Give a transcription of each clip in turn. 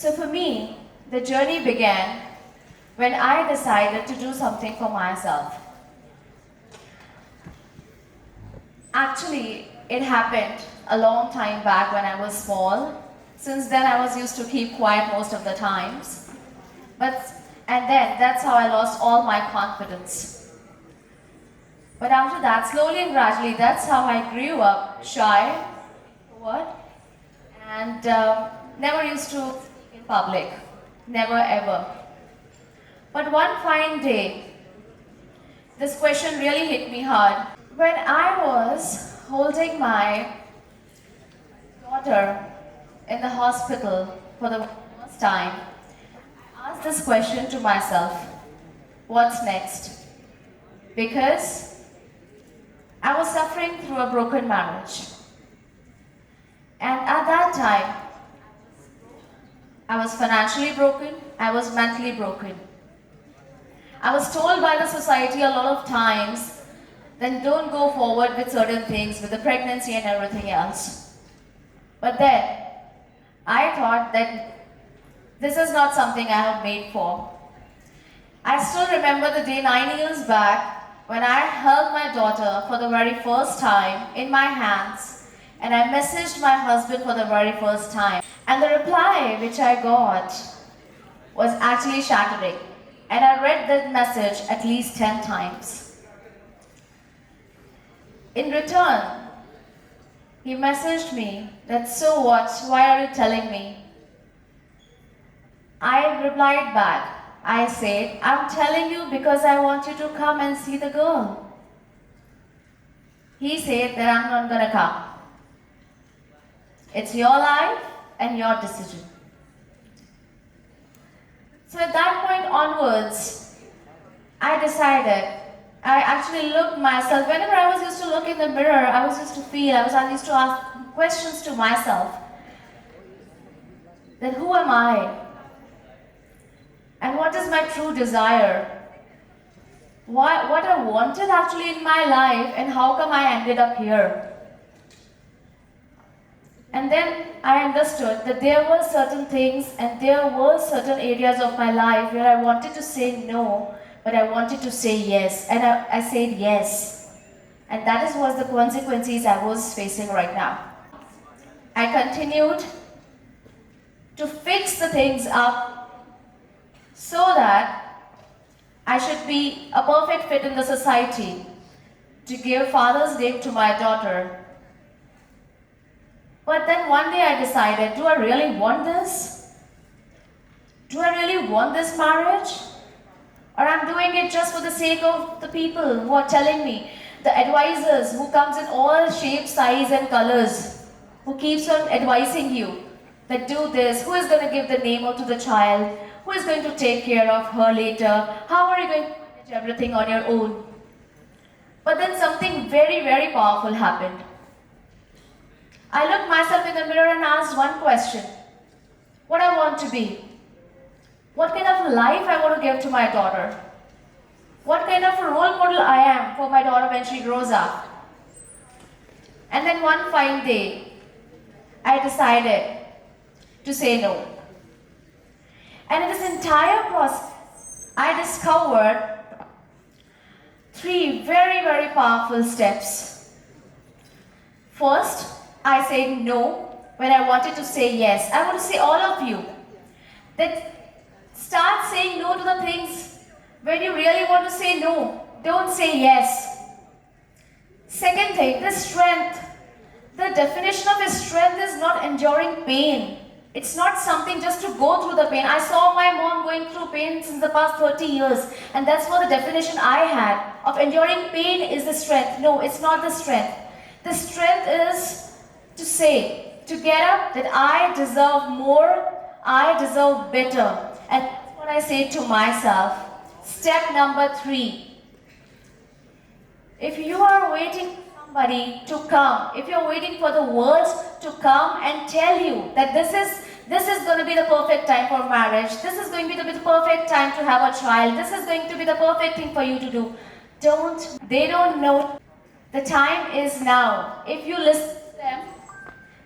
So for me, the journey began when I decided to do something for myself. Actually, it happened a long time back when I was small. Since then, I was used to keep quiet most of the times. But, and then that's how I lost all my confidence. But after that, slowly and gradually, that's how I grew up shy, what? And never used to speak in public. Never ever. But one fine day, this question really hit me hard. When I was holding my daughter in the hospital for the first time, I asked this question to myself, what's next? Because I was suffering through a broken marriage. And at that time, I was financially broken, I was mentally broken. I was told by the society a lot of times, then don't go forward with certain things, with the pregnancy and everything else. But then, I thought that this is not something I have made for. I still remember the day 9 years back when I held my daughter for the very first time in my hands and I messaged my husband for the very first time. And the reply which I got was actually shattering. And I read that message at least 10 times. In return, he messaged me that, so what, why are you telling me? I replied back. I said, I'm telling you because I want you to come and see the girl. He said that I'm not gonna come. It's your life and your decision. So at that point onwards, I actually looked myself, whenever I was used to look in the mirror, I was used to feel, I used to ask questions to myself. Then who am I? And what is my true desire? What I wanted actually in my life and how come I ended up here? And then I understood that there were certain things and there were certain areas of my life where I wanted to say no, but I wanted to say yes. And I said yes. And that was the consequences I was facing right now. I continued to fix the things up so that I should be a perfect fit in the society to give Father's Day to my daughter. But then one day I decided, do I really want this? Do I really want this marriage? Or I'm doing it just for the sake of the people who are telling me, the advisors who comes in all shapes, size and colors, who keeps on advising you that do this, who is going to give the name out to the child, who is going to take care of her later, how are you going to manage everything on your own? But then something very, very powerful happened. I looked myself in the mirror and asked one question. What I want to be? What kind of life I want to give to my daughter? What kind of a role model I am for my daughter when she grows up? And then one fine day, I decided to say no. And in this entire process, I discovered 3 very, very powerful steps. First, I said no when I wanted to say yes. I want to say all of you that start saying no to the things when you really want to say no. Don't say yes. Second thing, the strength. The definition of a strength is not enduring pain. It's not something just to go through the pain. I saw my mom going through pain since the past 30 years, and that's what the definition I had of enduring pain is the strength. No, it's not the strength. The strength is to say, to get up that I deserve more, I deserve better. And that's what I say to myself. Step number 3. If you are waiting for somebody to come, if you're waiting for the world to come and tell you that this is going to be the perfect time for marriage, this is going to be the perfect time to have a child, this is going to be the perfect thing for you to do, they don't know. The time is now. If you listen to them,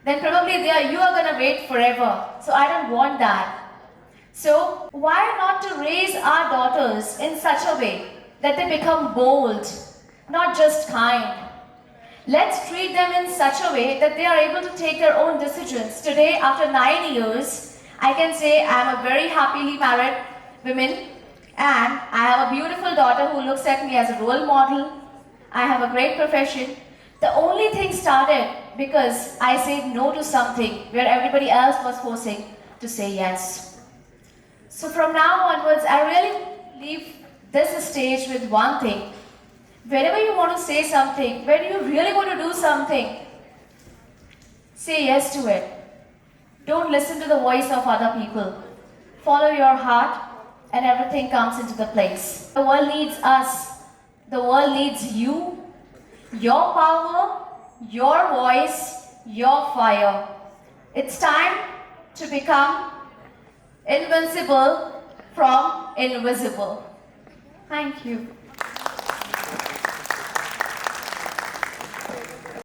then probably you are going to wait forever. So I don't want that. So why not to raise our daughters in such a way that they become bold, not just kind? Let's treat them in such a way that they are able to take their own decisions. Today, after 9 years, I can say I am a very happily married woman, and I have a beautiful daughter who looks at me as a role model. I have a great profession. The only thing started because I said no to something where everybody else was forcing to say yes. So from now onwards, I really leave this stage with one thing. Whenever you want to say something, when you really want to do something, say yes to it. Don't listen to the voice of other people. Follow your heart and everything comes into the place. The world needs us. The world needs you, your power, your voice, your fire. It's time to become invincible from invisible. Thank you.